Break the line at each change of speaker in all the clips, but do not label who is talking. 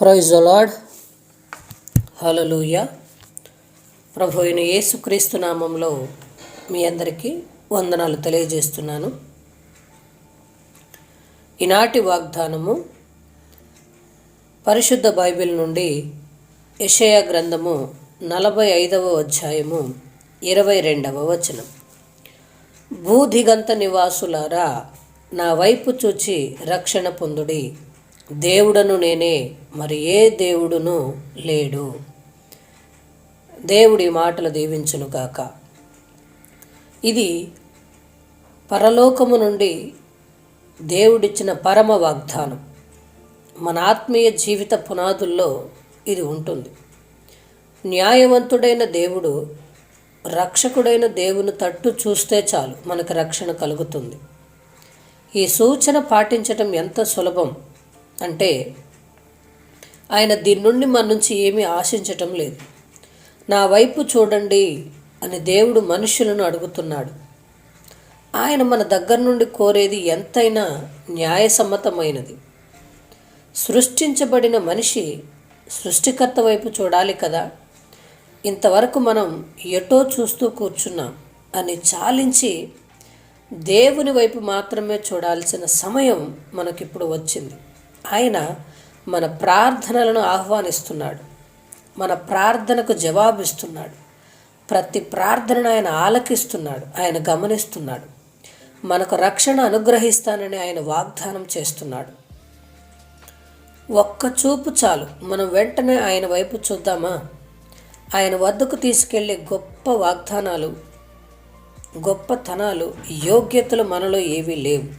Praise the lord. Hallelujah. ప్రభు అయిన యేసుక్రీస్తు నామంలో మీ అందరికీ వందనాలు తెలియజేస్తున్నాను. ఈనాటి వాగ్దానము పరిశుద్ధ బైబిల్ నుండి యెషయా గ్రంథము 45వ అధ్యాయము 22వ వచనం. భూదిగంత నివాసులారా, నా వైపు చూచి రక్షణ పొందుడి. దేవుడను నేనే, మరి ఏ దేవుడును లేడు. దేవుడి మాటలు దీవించును గాక. ఇది పరలోకము నుండి దేవుడిచ్చిన పరమ వాగ్దానం. మన ఆత్మీయ జీవిత పునాదుల్లో ఇది ఉంటుంది. న్యాయవంతుడైన దేవుడు, రక్షకుడైన దేవుని తట్టు చూస్తే చాలు మనకు రక్షణ కలుగుతుంది. ఈ సూచన పాటించటం ఎంత సులభం అంటే, ఆయన దీని నుండి మన నుంచి ఏమీ ఆశించటం లేదు. నా వైపు చూడండి అని దేవుడు మనుషులను అడుగుతున్నాడు. ఆయన మన దగ్గర నుండి కోరేది ఎంతైనా న్యాయసమ్మతమైనది. సృష్టించబడిన మనిషి సృష్టికర్త వైపు చూడాలి కదా. ఇంతవరకు మనం ఎటో చూస్తూ కూర్చున్నాం అని చాలించి దేవుని వైపు మాత్రమే చూడాల్సిన సమయం మనకిప్పుడు వచ్చింది. ఆయన మన ప్రార్థనలను ఆహ్వానిస్తున్నాడు, మన ప్రార్థనకు జవాబిస్తున్నాడు. ప్రతి ప్రార్థనను ఆయన ఆలకిస్తున్నాడు, ఆయన గమనిస్తున్నాడు. మనకు రక్షణ అనుగ్రహిస్తానని ఆయన వాగ్దానం చేస్తున్నాడు. ఒక్క చూపు చాలు, మనం వెంటనే ఆయన వైపు చూద్దామా? ఆయన వద్దకు తీసుకెళ్లే గొప్ప వాగ్దానాలు, గొప్పతనాలు, యోగ్యతలు మనలో ఏవీ లేవు.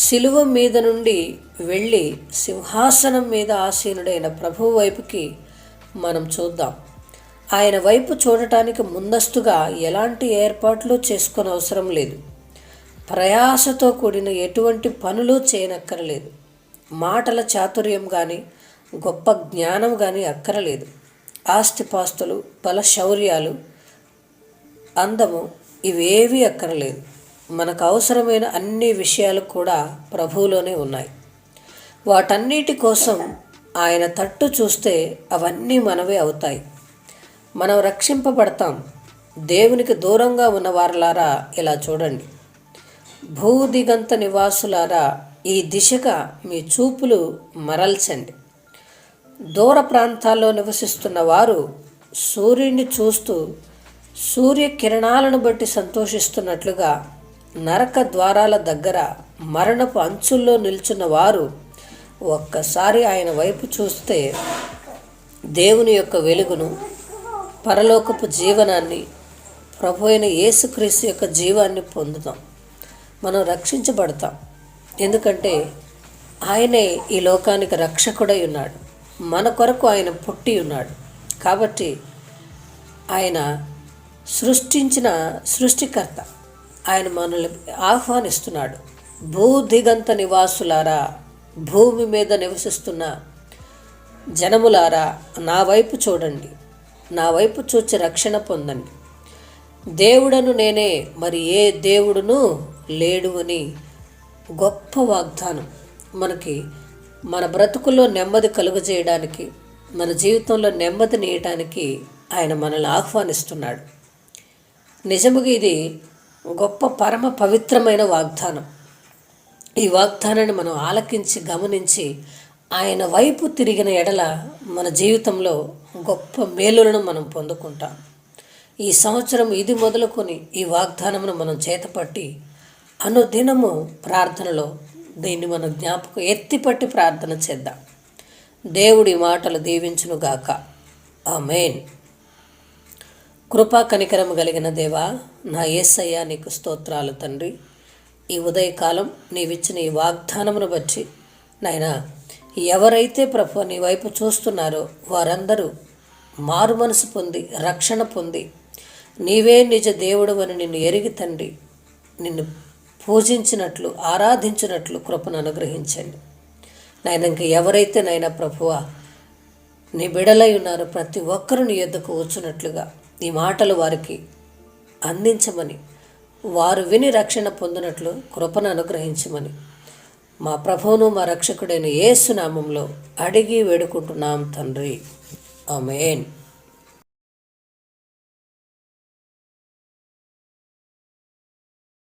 శిలువ మీద నుండి వెళ్ళి సింహాసనం మీద ఆసీనుడైన ప్రభువు వైపుకి మనం చూద్దాం. ఆయన వైపు చూడటానికి ముందస్తుగా ఎలాంటి ఏర్పాట్లు చేసుకొని అవసరం లేదు. ప్రయాసతో కూడిన ఎటువంటి పనులు చేయనక్కరలేదు. మాటల చాతుర్యం కానీ, గొప్ప జ్ఞానం కానీ అక్కరలేదు. ఆస్తిపాస్తులు, బలశౌర్యాలు, అందము ఇవేవీ అక్కరలేదు. మనకు అవసరమైన అన్ని విషయాలు కూడా ప్రభువులోనే ఉన్నాయి. వాటన్నిటి కోసం ఆయన తట్టు చూస్తే అవన్నీ మనవే అవుతాయి. మనం రక్షింపబడతాం. దేవునికి దూరంగా ఉన్న వారలారా ఇలా చూడండి. భూదిగంత నివాసులారా, ఈ దిశగా మీ చూపులు మరల్చండి. దూర ప్రాంతాల్లో నివసిస్తున్న వారు సూర్యుడిని చూస్తూ సూర్యకిరణాలను బట్టి సంతోషిస్తున్నట్లుగా, నరక ద్వారాల దగ్గర మరణపు అంచుల్లో నిల్చున్న వారు ఒక్కసారి ఆయన వైపు చూస్తే దేవుని యొక్క వెలుగును, పరలోకపు జీవనాన్ని, ప్రభు అయిన యేసుక్రీస్తు యొక్క జీవాన్ని పొందుతాం. మనం రక్షించబడతాం. ఎందుకంటే ఆయనే ఈ లోకానికి రక్షకుడై ఉన్నాడు. మన కొరకు ఆయన పుట్టి ఉన్నాడు. కాబట్టి ఆయన సృష్టించిన సృష్టికర్త. ఆయన మనల్ని ఆహ్వానిస్తున్నాడు. భూదిగంత నివాసులారా, భూమి మీద నివసిస్తున్న జనములారా, నా వైపు చూడండి. నా వైపు చూచి రక్షణ పొందండి. దేవుడను నేనే, మరి ఏ దేవుడును లేడు అని గొప్ప వాగ్దానం మనకి మన బ్రతుకుల్లో నెమ్మది కలుగజేయడానికి, మన జీవితంలో నెమ్మది నీయటానికి ఆయన మనల్ని ఆహ్వానిస్తున్నాడు. నిజముగా ఇది గొప్ప పరమ పవిత్రమైన వాగ్దానం. ఈ వాగ్దానాన్ని మనం ఆలకించి గమనించి ఆయన వైపు తిరిగిన ఎడల మన జీవితంలో గొప్ప మేలులను మనం పొందుకుంటాం. ఈ సంవత్సరం ఇది మొదలుకొని ఈ వాగ్దానమును మనం చేతపట్టి అనుదినము ప్రార్థనలో దీన్ని మనం జ్ఞాపకం ఎత్తిపట్టి ప్రార్థన చేద్దాం. దేవుడి మాటలు దీవించునుగాక. ఆమేన్. కృపా కనికరము కలిగిన దేవా, నా యేసయ్య, నీకు స్తోత్రాలు తండ్రి. ఈ ఉదయకాలం నీవిచ్చిన ఈ వాగ్దానమును బట్టి నాయనా, ఎవరైతే ప్రభు నీ వైపు చూస్తున్నారో వారందరూ మారు మనసు పొంది, రక్షణ పొంది, నీవే నిజ దేవుడు అని నిన్ను ఎరిగి తండ్రి, నిన్ను పూజించినట్లు, ఆరాధించినట్లు కృపను అనుగ్రహించండి నాయన. ఇంక ఎవరైతే నాయన ప్రభువా నీ బిడలై ఉన్నారో ప్రతి ఒక్కరూ నీ యొద్దకు వచ్చునట్లుగా ఈ మాటలు వారికి అందించమని, వారు విని రక్షణ పొందినట్లు కృపను అనుగ్రహించమని మా ప్రభువును మా రక్షకుడైన యేసు నామంలో అడిగి వేడుకుంటున్నాం తండ్రి. ఆమేన్.